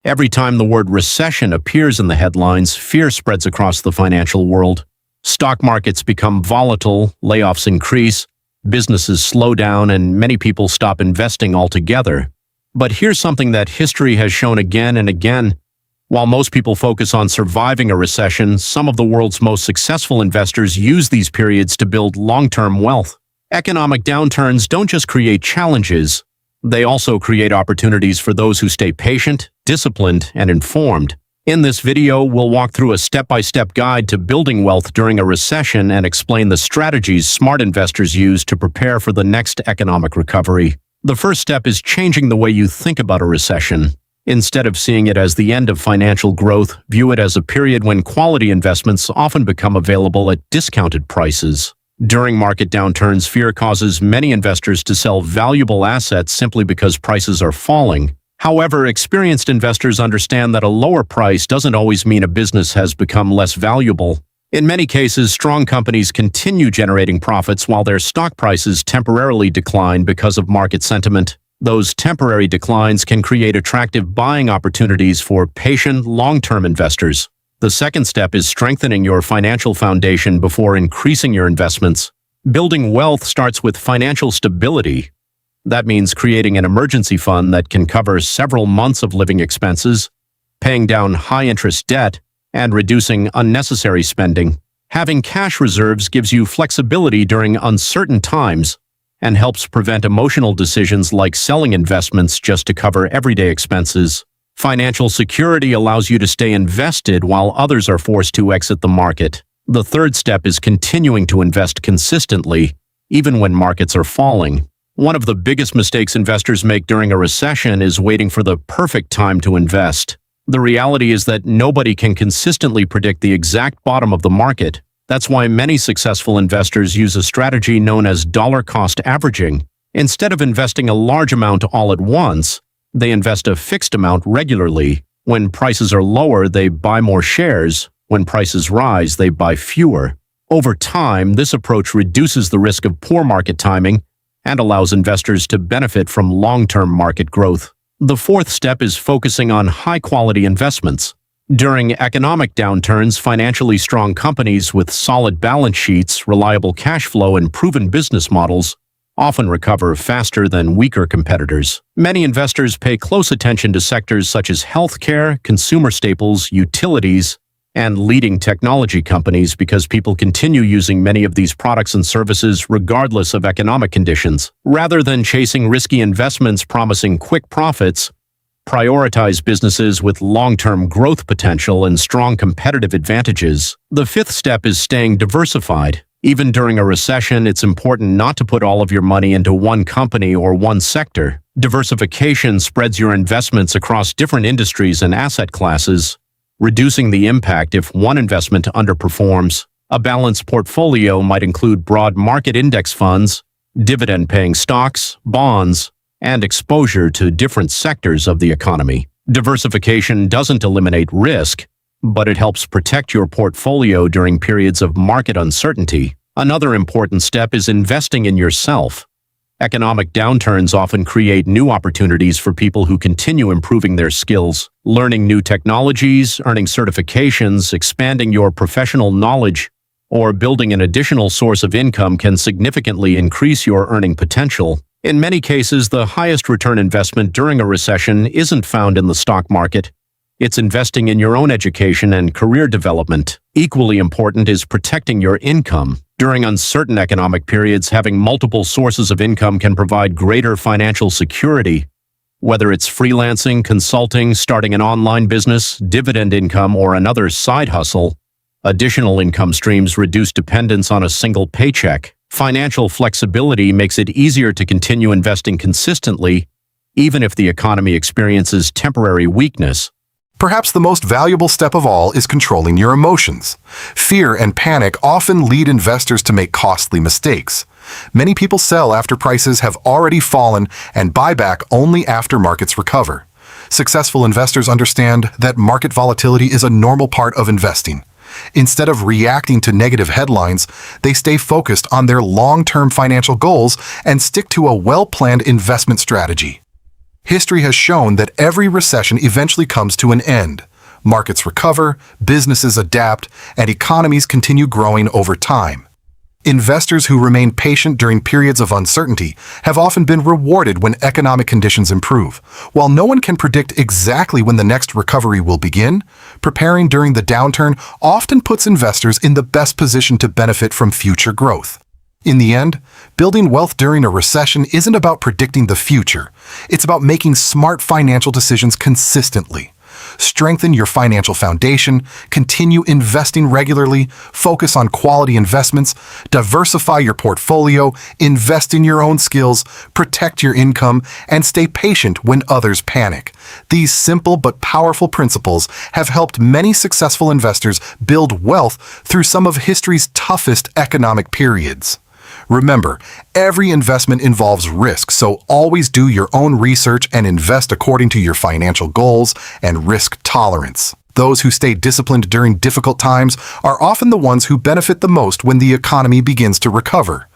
Every time the word recession appears in the headlines, fear spreads across the financial world. Stock markets become volatile, layoffs increase, businesses slow down, and many people stop investing altogether. But here's something that history has shown again and again. While most people focus on surviving a recession, some of the world's most successful investors use these periods to build long-term wealth. Economic downturns don't just create challenges, they also create opportunities for those who stay patient, disciplined, and informed. In this video, we'll walk through a step-by-step guide to building wealth during a recession and explain the strategies smart investors use to prepare for the next economic recovery. The first step is changing the way you think about a recession. Instead of seeing it as the end of financial growth, view it as a period when quality investments often become available at discounted prices. During market downturns, fear causes many investors to sell valuable assets simply because prices are falling. However, experienced investors understand that a lower price doesn't always mean a business has become less valuable. In many cases, strong companies continue generating profits while their stock prices temporarily decline because of market sentiment. Those temporary declines can create attractive buying opportunities for patient, long-term investors. The second step is strengthening your financial foundation before increasing your investments. Building wealth starts with financial stability. That means creating an emergency fund that can cover several months of living expenses, paying down high-interest debt, and reducing unnecessary spending. Having cash reserves gives you flexibility during uncertain times and helps prevent emotional decisions like selling investments just to cover everyday expenses. Financial security allows you to stay invested while others are forced to exit the market. The third step is continuing to invest consistently, even when markets are falling. One of the biggest mistakes investors make during a recession is waiting for the perfect time to invest. The reality is that nobody can consistently predict the exact bottom of the market. That's why many successful investors use a strategy known as dollar-cost averaging. Instead of investing a large amount all at once, they invest a fixed amount regularly. When prices are lower, they buy more shares. When prices rise, they buy fewer. Over time, this approach reduces the risk of poor market timing and allows investors to benefit from long-term market growth. The fourth step is focusing on high-quality investments. During economic downturns, financially strong companies with solid balance sheets, reliable cash flow, and proven business models often recover faster than weaker competitors. Many investors pay close attention to sectors such as healthcare, consumer staples, utilities, and leading technology companies because people continue using many of these products and services regardless of economic conditions. Rather than chasing risky investments promising quick profits, prioritize businesses with long-term growth potential and strong competitive advantages. The fifth step is staying diversified. Even during a recession, it's important not to put all of your money into one company or one sector. Diversification spreads your investments across different industries and asset classes, reducing the impact if one investment underperforms. A balanced portfolio might include broad market index funds, dividend-paying stocks, bonds, and exposure to different sectors of the economy. Diversification doesn't eliminate risk, but it helps protect your portfolio during periods of market uncertainty. Another important step is investing in yourself. Economic downturns often create new opportunities for people who continue improving their skills. Learning new technologies, earning certifications, expanding your professional knowledge, or building an additional source of income can significantly increase your earning potential. In many cases, the highest return investment during a recession isn't found in the stock market. It's investing in your own education and career development. Equally important is protecting your income. During uncertain economic periods, having multiple sources of income can provide greater financial security. Whether it's freelancing, consulting, starting an online business, dividend income, or another side hustle, additional income streams reduce dependence on a single paycheck. Financial flexibility makes it easier to continue investing consistently, even if the economy experiences temporary weakness. Perhaps the most valuable step of all is controlling your emotions. Fear and panic often lead investors to make costly mistakes. Many people sell after prices have already fallen and buy back only after markets recover. Successful investors understand that market volatility is a normal part of investing. Instead of reacting to negative headlines, they stay focused on their long-term financial goals and stick to a well-planned investment strategy. History has shown that every recession eventually comes to an end. Markets recover, businesses adapt, and economies continue growing over time. Investors who remain patient during periods of uncertainty have often been rewarded when economic conditions improve. While no one can predict exactly when the next recovery will begin, preparing during the downturn often puts investors in the best position to benefit from future growth. In the end, building wealth during a recession isn't about predicting the future. It's about making smart financial decisions consistently. Strengthen your financial foundation, continue investing regularly, focus on quality investments, diversify your portfolio, invest in your own skills, protect your income, and stay patient when others panic. These simple but powerful principles have helped many successful investors build wealth through some of history's toughest economic periods. Remember, every investment involves risk, so always do your own research and invest according to your financial goals and risk tolerance. Those who stay disciplined during difficult times are often the ones who benefit the most when the economy begins to recover.